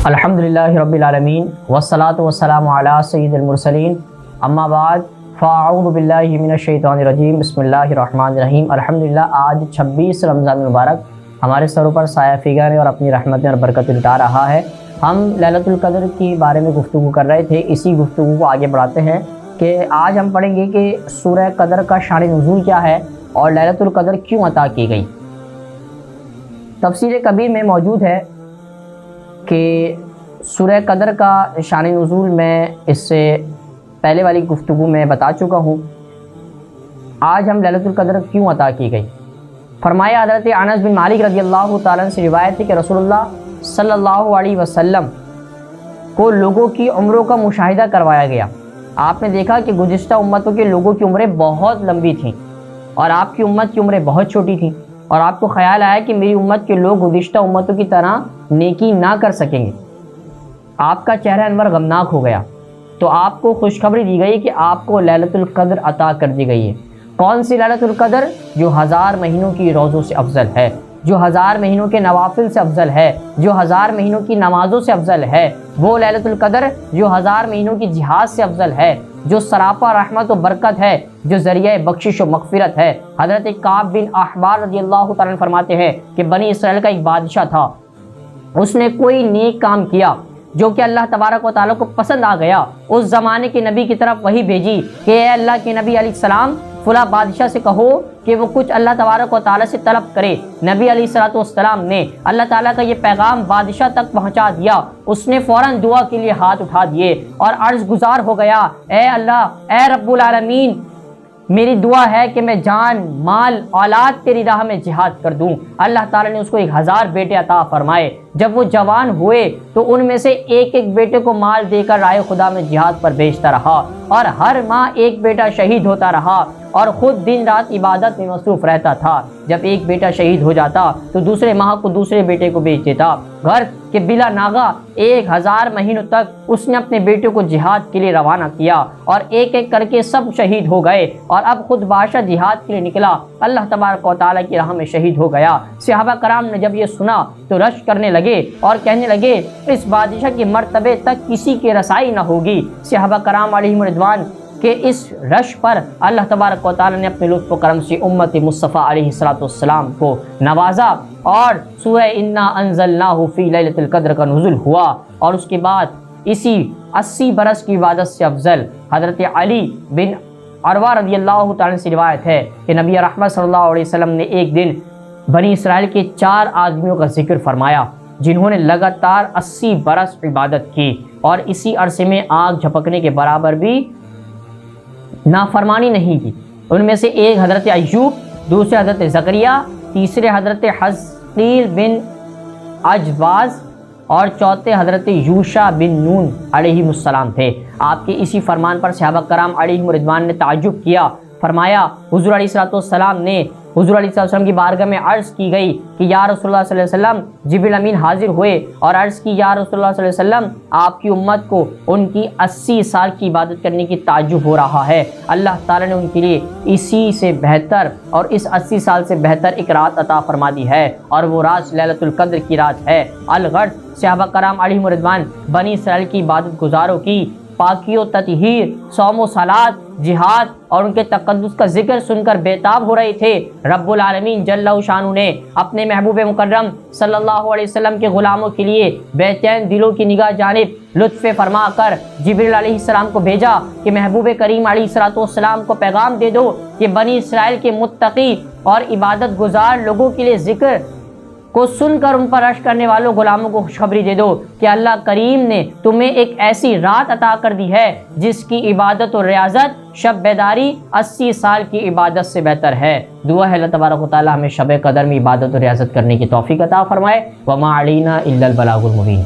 الحمدللہ رب العالمین والصلاة والسلام علی سید المرسلین اما بعد فاعوذ باللہ من الشیطان الرجیم بسم اللہ الرحمن الرحیم۔ الحمدللہ آج 26 رمضان المبارک ہمارے سروں پر سایہ فگن اور اپنی رحمتیں اور برکت لٹا رہا ہے۔ ہم لیلۃ القدر کے بارے میں گفتگو کر رہے تھے، اسی گفتگو کو آگے بڑھاتے ہیں کہ آج ہم پڑھیں گے کہ سورہ قدر کا شان نزول کیا ہے اور لیلۃ القدر کیوں عطا کی گئی۔ تفسیر کبیر میں موجود ہے کہ سورہ قدر کا شان نزول میں اس سے پہلے والی گفتگو میں بتا چکا ہوں۔ آج ہم لیلۃ القدر کیوں عطا کی گئی۔ فرمایا حضرت انس بن مالک رضی اللہ تعالیٰ عنہ سے روایت ہے کہ رسول اللہ صلی اللہ علیہ وسلم کو لوگوں کی عمروں کا مشاہدہ کروایا گیا۔ آپ نے دیکھا کہ گزشتہ امتوں کے لوگوں کی عمریں بہت لمبی تھیں اور آپ کی امت کی عمریں بہت چھوٹی تھیں، اور آپ کو خیال آیا کہ میری امت کے لوگ گزشتہ امتوں کی طرح نیکی نہ کر سکیں گے۔ آپ کا چہرہ انور غمناک ہو گیا، تو آپ کو خوشخبری دی گئی کہ آپ کو لیلۃ القدر عطا کر دی گئی ہے۔ کون سی لیلۃ القدر؟ جو 1000 مہینوں کی روزوں سے افضل ہے، جو 1000 مہینوں کے نوافل سے افضل ہے، جو 1000 مہینوں کی نمازوں سے افضل ہے، وہ لیلۃ القدر جو 1000 مہینوں کی جہاد سے افضل ہے، جو سراپا رحمت و برکت ہے، جو ذریعہ بخشش و مغفرت ہے۔ حضرت کعب بن احبار رضی اللہ تعالیٰ عنہ فرماتے ہیں کہ بنی اسرائیل کا ایک بادشاہ تھا، اس نے کوئی نیک کام کیا جو کہ اللہ تبارک و تعالیٰ کو پسند آ گیا۔ اس زمانے کے نبی کی طرف وحی بھیجی کہ اے اللہ کے نبی علیہ السلام، فلاں بادشاہ سے کہو کہ وہ کچھ اللہ تبارک و تعالیٰ سے طلب کرے۔ نبی علیہ السلام نے اللہ تعالیٰ کا یہ پیغام بادشاہ تک پہنچا دیا۔ اس نے فوراً دعا کے لیے ہاتھ اٹھا دیے اور عرض گزار ہو گیا، اے اللہ، اے رب العالمین، میری دعا ہے کہ میں جان، مال، اولاد تیری راہ میں جہاد کر دوں۔ اللہ تعالیٰ نے اس کو 1000 بیٹے عطا فرمائے۔ جب وہ جوان ہوئے تو ان میں سے ایک ایک بیٹے کو مال دے کر راہ خدا میں جہاد پر بھیجتا رہا، اور ہر ماہ ایک بیٹا شہید ہوتا رہا اور خود دن رات عبادت میں مصروف رہتا تھا۔ جب ایک بیٹا شہید ہو جاتا تو دوسرے ماہ کو دوسرے بیٹے کو بھیج دیتا۔ گھر کے بلا ناغہ 1000 مہینوں تک اس نے اپنے بیٹے کو جہاد کے لیے روانہ کیا، اور ایک ایک کر کے سب شہید ہو گئے، اور اب خود بادشاہ جہاد کے لیے نکلا، اللہ تبارک و تعالیٰ کی راہ میں شہید ہو گیا۔ صحابہ کرام نے جب یہ سنا تو رشک کرنے لگے اور کہنے لگے، اس بادشاہ کے مرتبے تک کسی کی رسائی نہ ہوگی۔ صحابہ کرام علیہم رضوان کہ اس رش پر اللہ تبارک و تعالیٰ نے اپنے لطف و کرم سے امت مصطفیٰ علیہ السلام کو نوازا، اور سورہ انا انزلناہ فی لیلۃ القدر کا نزول ہوا۔ اور اس کے بعد اسی 80 برس کی عبادت سے افضل حضرت علی بن عروہ رضی اللہ تعالیٰ سے روایت ہے کہ نبی رحمت صلی اللہ علیہ وسلم نے ایک دن بنی اسرائیل کے 4 آدمیوں کا ذکر فرمایا جنہوں نے لگاتار 80 برس عبادت کی اور اسی عرصے میں آگ جھپکنے کے برابر بھی نافرمانی نہیں کی۔ ان میں سے ایک حضرت ایوب، دوسرے حضرت زکریہ، تیسرے حضرت حزقیل بن اجواز اور چوتھے حضرت یوشع بن نون علیہ السلام تھے۔ آپ کے اسی فرمان پر صحابہ کرام علیہم رضوان نے تعجب کیا۔ فرمایا، حضور علیہ السلام نے حضور علیہ السلام کی بارگاہ میں عرض کی گئی کہ یا رسول اللہ صلی اللہ علیہ وسلم، جبریل امین حاضر ہوئے اور عرض کی، یا رسول اللہ صلی اللہ علیہ وسلم، آپ کی امت کو ان کی 80 سال کی عبادت کرنے کی تعجب ہو رہا ہے۔ اللہ تعالیٰ نے ان کے لیے اسی سے بہتر اور اس 80 سال سے بہتر ایک رات عطا فرما دی ہے، اور وہ رات لیلۃ القدر کی رات ہے۔ الغرض صحابہ کرام علیہم رضوان بنی اسرائیل کی عبادت گزاروں کی پاکی و تطہیر، صوم و صلات، جہاد اور ان کے تقدس کا ذکر سن کر بیتاب ہو رہے تھے۔ رب العالمین جل شانہ نے اپنے محبوب مکرم صلی اللہ علیہ وسلم کے غلاموں کے لیے بے چین دلوں کی نگاہ جانب لطف فرما کر جبریل علیہ السلام کو بھیجا کہ محبوب کریم علیہ السلام کو پیغام دے دو کہ بنی اسرائیل کے متقی اور عبادت گزار لوگوں کے لیے ذکر کو سن کر ان پر رشک کرنے والوں غلاموں کو خوشخبری دے دو کہ اللہ کریم نے تمہیں ایک ایسی رات عطا کر دی ہے جس کی عبادت و ریاضت شب بیداری 80 سال کی عبادت سے بہتر ہے۔ دعا ہے اللہ تبارک و تعالیٰ ہمیں شب قدر میں عبادت و ریاضت کرنے کی توفیق عطا فرمائے۔ وما علینا الا البلاغ المبین۔